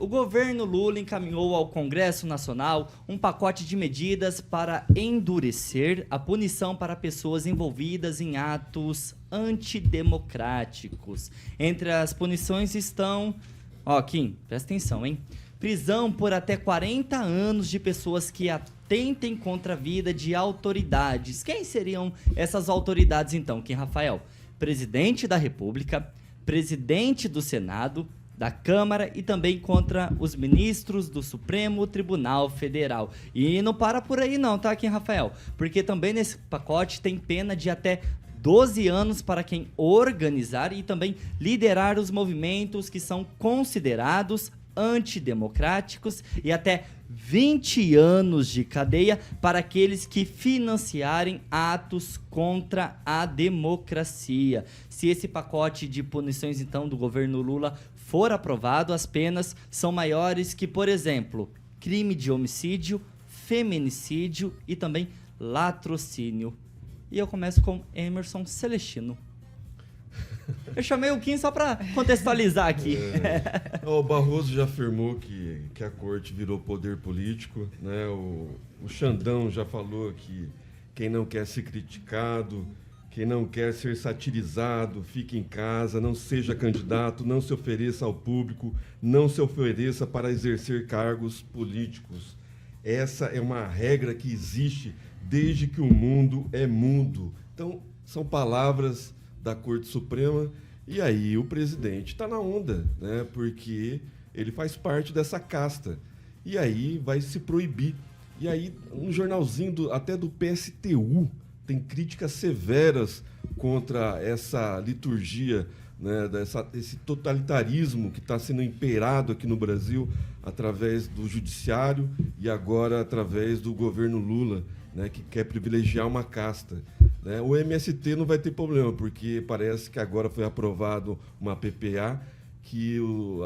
governo Lula encaminhou ao Congresso Nacional um pacote de medidas para endurecer a punição para pessoas envolvidas em atos antidemocráticos. Entre as punições estão... Kim, presta atenção, hein? Prisão por até 40 anos de pessoas que atentem contra a vida de autoridades. Quem seriam essas autoridades, então, Kim Rafael? Presidente da República, presidente do Senado, da Câmara e também contra os ministros do Supremo Tribunal Federal. E não para por aí não, tá, Kim Rafael? Porque também nesse pacote tem pena de até 12 anos para quem organizar e também liderar os movimentos que são considerados antidemocráticos e até 20 anos de cadeia para aqueles que financiarem atos contra a democracia. Se esse pacote de punições, então, do governo Lula for aprovado, as penas são maiores que, por exemplo, crime de homicídio, feminicídio e também latrocínio. E eu começo com Emerson Celestino. Eu chamei o Kim só para contextualizar aqui. O Barroso já afirmou que a corte virou poder político, né? O Xandão já falou que quem não quer ser criticado, quem não quer ser satirizado, fique em casa, não seja candidato, não se ofereça ao público, não se ofereça para exercer cargos políticos. Essa é uma regra que existe desde que o mundo é mundo. Então, são palavras da Corte Suprema, e aí o presidente está na onda, né? Porque ele faz parte dessa casta. E aí vai se proibir. E aí um jornalzinho até do PSTU tem críticas severas contra essa liturgia, né? Esse totalitarismo que está sendo imperado aqui no Brasil através do judiciário e agora através do governo Lula, né? Que quer privilegiar uma casta. O MST não vai ter problema, porque parece que agora foi aprovado uma PPA que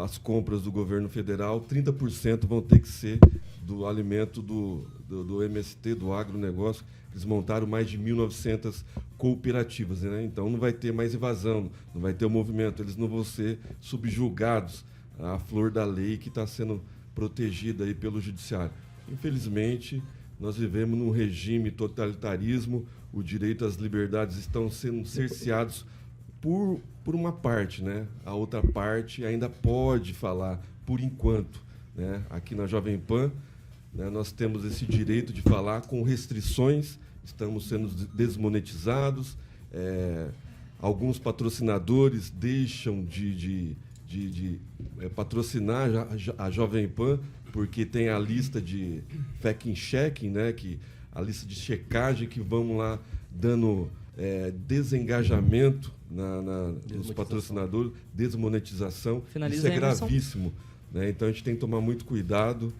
as compras do governo federal, 30% vão ter que ser do alimento do MST, do agronegócio. Eles montaram mais de 1.900 cooperativas, né? Então não vai ter mais evasão, não vai ter o movimento, eles não vão ser subjugados à flor da lei que está sendo protegida aí pelo judiciário. Infelizmente, nós vivemos num regime totalitarismo, o direito às liberdades estão sendo cerceados por uma parte, né? A outra parte ainda pode falar, por enquanto, né? Aqui na Jovem Pan, né, nós temos esse direito de falar com restrições, estamos sendo desmonetizados, alguns patrocinadores deixam de patrocinar a Jovem Pan, porque tem a lista de fact-checking, né, a lista de checagem que vamos lá dando desengajamento nos patrocinadores, desmonetização. Isso é gravíssimo, né? Então a gente tem que tomar muito cuidado,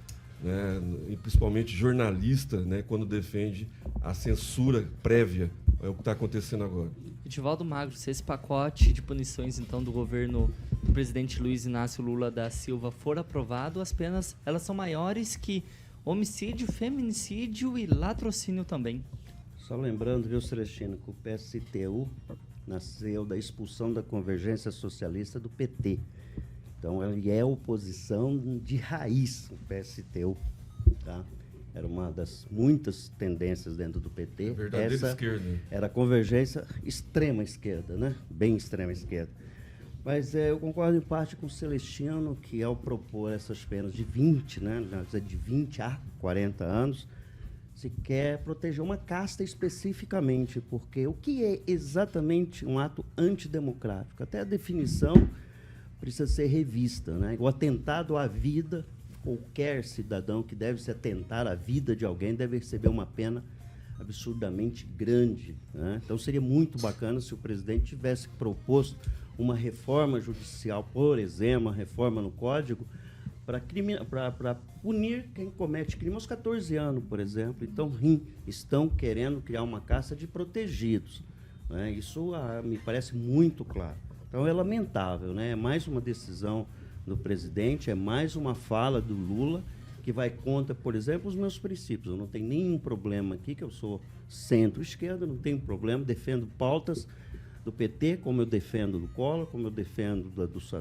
né, e principalmente jornalista, né, quando defende a censura prévia. É o que está acontecendo agora. Edivaldo Magro, se esse pacote de punições então do governo do presidente Luiz Inácio Lula da Silva for aprovado, as penas elas são maiores que homicídio, feminicídio e latrocínio também. Só lembrando, viu, Celestino, que o PSTU nasceu da expulsão da Convergência Socialista do PT. Então, ele é oposição de raiz, o PSTU, tá? Era uma das muitas tendências dentro do PT. Verdadeira esquerda. Era a convergência extrema esquerda, né? Bem extrema esquerda. Mas eu concordo em parte com o Celestino, que ao propor essas penas de 20, né? De 20 a 40 anos, se quer proteger uma casta especificamente, porque o que é exatamente um ato antidemocrático? Até a definição precisa ser revista, né? O atentado à vida, qualquer cidadão que deve se atentar à vida de alguém deve receber uma pena absurdamente grande, né? Então seria muito bacana se o presidente tivesse proposto uma reforma judicial, por exemplo, uma reforma no Código, para punir quem comete crime aos 14 anos, por exemplo. Então, estão querendo criar uma caça de protegidos, né? Isso me parece muito claro. Então, é lamentável, né? É mais uma decisão do presidente, é mais uma fala do Lula que vai contra, por exemplo, os meus princípios. Eu não tenho nenhum problema aqui, que eu sou centro-esquerda, não tenho problema, defendo pautas do PT, como eu defendo do Collor, como eu defendo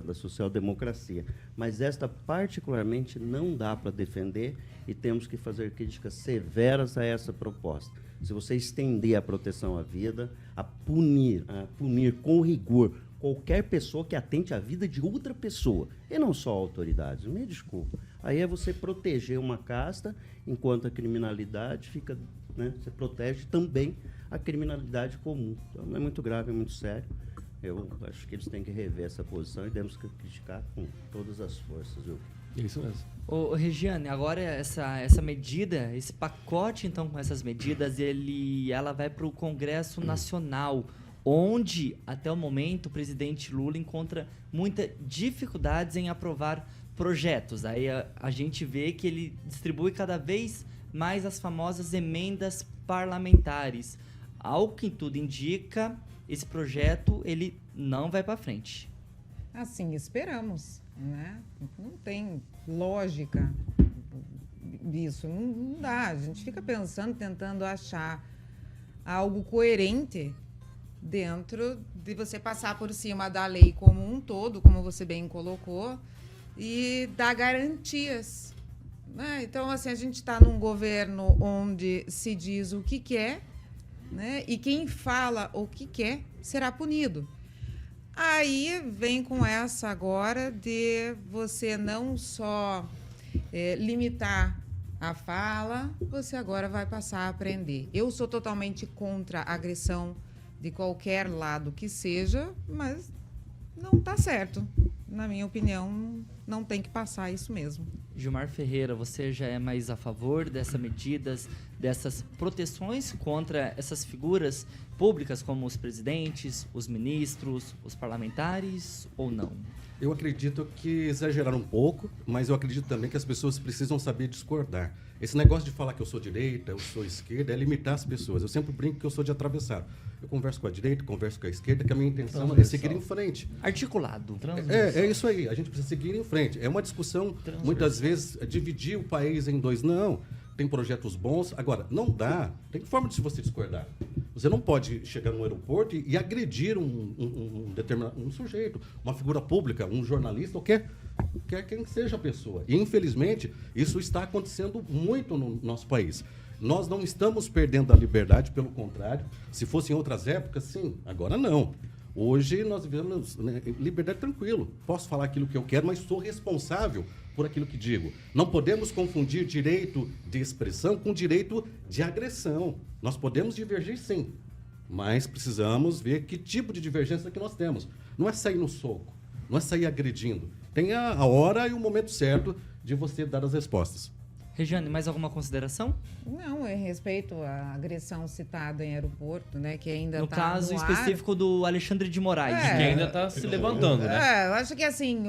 da social-democracia. Mas esta, particularmente, não dá para defender e temos que fazer críticas severas a essa proposta. Se você estender a proteção à vida, a punir com rigor qualquer pessoa que atente à vida de outra pessoa, e não só autoridades, me desculpa. Aí é você proteger uma casta, enquanto a criminalidade fica, né, você protege também a criminalidade comum. Então, é muito grave, é muito sério. Eu acho que eles têm que rever essa posição e temos que criticar com todas as forças. Isso mesmo. Ô, Regiane, agora essa medida, esse pacote, então, com essas medidas, ela vai para o Congresso Nacional, onde, até o momento, o presidente Lula encontra muitas dificuldades em aprovar projetos. Aí a gente vê que ele distribui cada vez mais as famosas emendas parlamentares. Ao que tudo indica, esse projeto ele não vai para frente. Assim esperamos, né? Não tem lógica isso, não dá. A gente fica pensando, tentando achar algo coerente dentro de você passar por cima da lei como um todo, como você bem colocou, e dar garantias, né? Então, assim, a gente está num governo onde se diz o que quer, né? E quem fala o que quer será punido. Aí vem com essa agora de você não só limitar a fala, você agora vai passar a aprender. Eu sou totalmente contra a agressão de qualquer lado que seja, mas não está certo. Na minha opinião, não tem que passar isso mesmo. Gilmar Ferreira, você já é mais a favor dessas medidas, dessas proteções contra essas figuras públicas como os presidentes, os ministros, os parlamentares ou não? Eu acredito que exageraram um pouco, mas eu acredito também que as pessoas precisam saber discordar. Esse negócio de falar que eu sou direita, eu sou esquerda, é limitar as pessoas. Eu sempre brinco que eu sou de atravessado. Eu converso com a direita, converso com a esquerda, que a minha intenção é seguir em frente. Articulado. É isso aí. A gente precisa seguir em frente. É uma discussão, muitas vezes, dividir o país em dois. Não, tem projetos bons. Agora, não dá. Tem forma de você discordar. Você não pode chegar no aeroporto e agredir um sujeito, uma figura pública, um jornalista, ou quer quem seja a pessoa. E, infelizmente, isso está acontecendo muito no nosso país. Nós não estamos perdendo a liberdade, pelo contrário. Se fosse em outras épocas, sim. Agora, não. Hoje, nós vivemos, né, liberdade tranquilo. Posso falar aquilo que eu quero, mas sou responsável por aquilo que digo. Não podemos confundir direito de expressão com direito de agressão. Nós podemos divergir, sim, mas precisamos ver que tipo de divergência que nós temos. Não é sair no soco, não é sair agredindo. Tem a hora e o momento certo de você dar as respostas. Regiane, mais alguma consideração? Não, em respeito à agressão citada em aeroporto, né, que ainda no está caso específico do Alexandre de Moraes. Que ainda está se levantando, né? Eu acho que assim,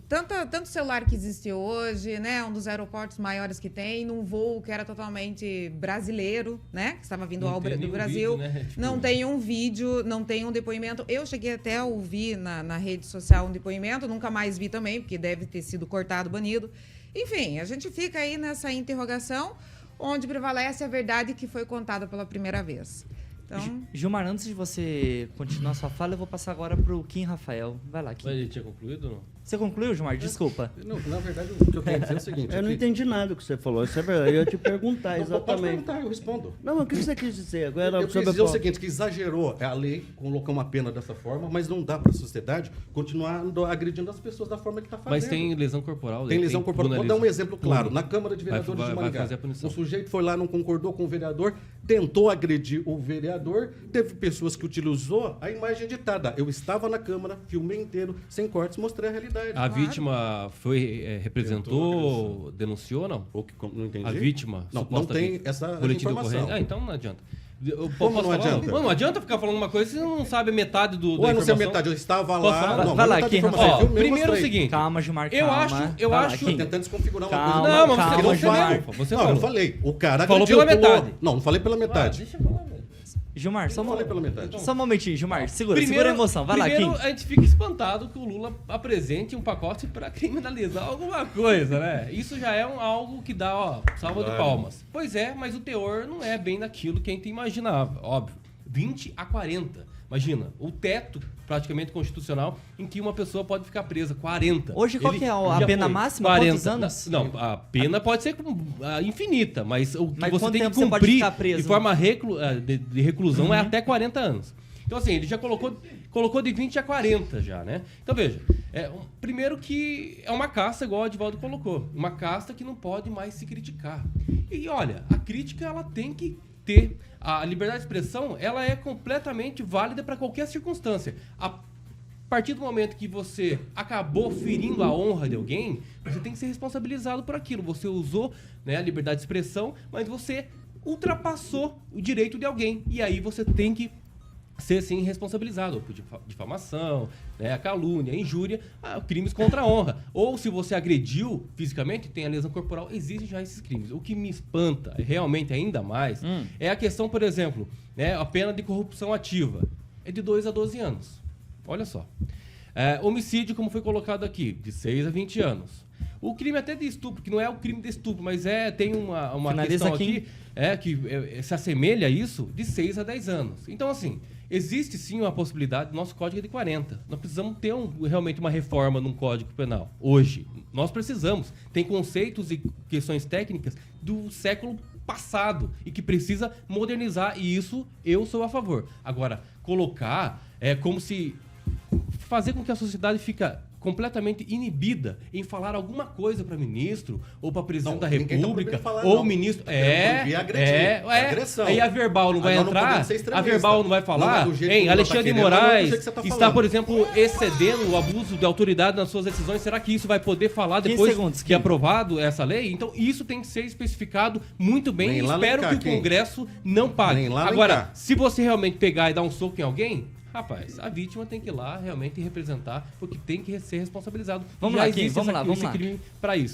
tanto celular que existe hoje, né, um dos aeroportos maiores que tem, num voo que era totalmente brasileiro, né, que estava vindo do Brasil, vídeo, né? Não tem um vídeo, não tem um depoimento. Eu cheguei até a ouvir na rede social um depoimento, nunca mais vi também, porque deve ter sido cortado, banido. Enfim, a gente fica aí nessa interrogação, onde prevalece a verdade que foi contada pela primeira vez. Então... Gilmar, antes de você continuar sua fala, eu vou passar agora para o Kim Rafael. Vai lá, Kim. Mas ele tinha concluído ou não? Você concluiu, Gilmar? Desculpa. Não, na verdade, o que eu quero dizer é o seguinte... Eu não entendi nada do que você falou, isso é verdade. Eu ia te perguntar Pode exatamente. perguntar, eu respondo. Não, mas o que você quis dizer? Agora, Eu quis dizer o seguinte, que exagerou a lei, colocou uma pena dessa forma, mas não dá para a sociedade continuar agredindo as pessoas da forma que está fazendo. Mas tem lesão corporal. Tem lesão corporal. Vou dar um exemplo claro. Tudo. Na Câmara de Vereadores de vai Maringá, fazer a punição. um sujeito foi lá, não concordou com o vereador, tentou agredir o vereador, teve pessoas que utilizou a imagem editada. Eu estava na Câmara, filmei inteiro, sem cortes, mostrei a realidade. A vítima representou, denunciou ou não? Não entendi. A vítima? Não tem essa boletim de informação. ocorrência. Então não adianta. Como não adianta? Não adianta ficar falando uma coisa se você não sabe metade da Ué, não sei informação. metade, eu estava Posso lá. falar? Não, Vai lá, metade Kim, da informação, Rafael. eu filmei, Primeiro é o mostrei. seguinte. Calma, Gilmar, Eu calma. acho Vai lá, que- Kim. Tentando desconfigurar uma Calma, coisa. Não, mas calma, você Gilmar. mesmo. Você Não, eu falou. falei. O cara Falou agrediu, pela pulou. metade. Não falei pela metade. Deixa eu falar, velho. Gilmar, só Eu falei pela metade. um momentinho, Gilmar. Segura a emoção. Vai lá, primeiro, Kim. a gente fica espantado que o Lula apresente um pacote para criminalizar alguma coisa, né? Isso já é algo que dá, salva de palmas. Pois é, mas o teor não é bem naquilo que a gente imaginava, óbvio. 20 a 40. Imagina, o teto praticamente constitucional em que uma pessoa pode ficar presa, 40. Hoje, qual que é a já pena foi máxima? 40. Quantos anos? Não, a pena pode ser infinita, mas o que Mas você quanto tem que tempo você pode cumprir ficar preso? de forma de reclusão é até 40 anos. Então, assim, ele já colocou de 20 a 40 já, né? Então, veja, primeiro que é uma casta, igual o Edivaldo colocou, uma casta que não pode mais se criticar. E, olha, a crítica, ela tem que ter. A liberdade de expressão, ela é completamente válida para qualquer circunstância. A partir do momento que você acabou ferindo a honra de alguém, você tem que ser responsabilizado por aquilo. Você usou, né, a liberdade de expressão, mas você ultrapassou o direito de alguém. E aí você tem que ser, sim, responsabilizado por difamação, né, a calúnia, a injúria, crimes contra a honra. Ou se você agrediu fisicamente, tem a lesão corporal, existem já esses crimes. O que me espanta, realmente ainda mais, é a questão, por exemplo, né, a pena de corrupção ativa. É de 2 a 12 anos. Olha só. Homicídio, como foi colocado aqui, de 6 a 20 anos. O crime até de estupro, que não é o crime de estupro, mas tem uma questão aqui que se assemelha a isso, de 6 a 10 anos. Então, assim, existe sim uma possibilidade, nosso código é de 40. Nós precisamos ter realmente uma reforma no Código Penal, hoje. Nós precisamos. Tem conceitos e questões técnicas do século passado e que precisa modernizar, e isso eu sou a favor. Agora, colocar como se... fazer com que a sociedade fica completamente inibida em falar alguma coisa para ministro ou para presidente da República ou ministro. Agressão. Aí a verbal não vai entrar, a verbal não vai falar. Não, Alexandre de Moraes está, falando. por exemplo, excedendo o abuso de autoridade nas suas decisões. Será que isso vai poder falar depois que é aprovado essa lei? Então isso tem que ser especificado muito bem e espero que o Congresso não pague. Agora, se você realmente pegar e dar um soco em alguém, rapaz, a vítima tem que ir lá realmente representar, porque tem que ser responsabilizado. Vamos lá, Kim, vamos lá. Crime para isso.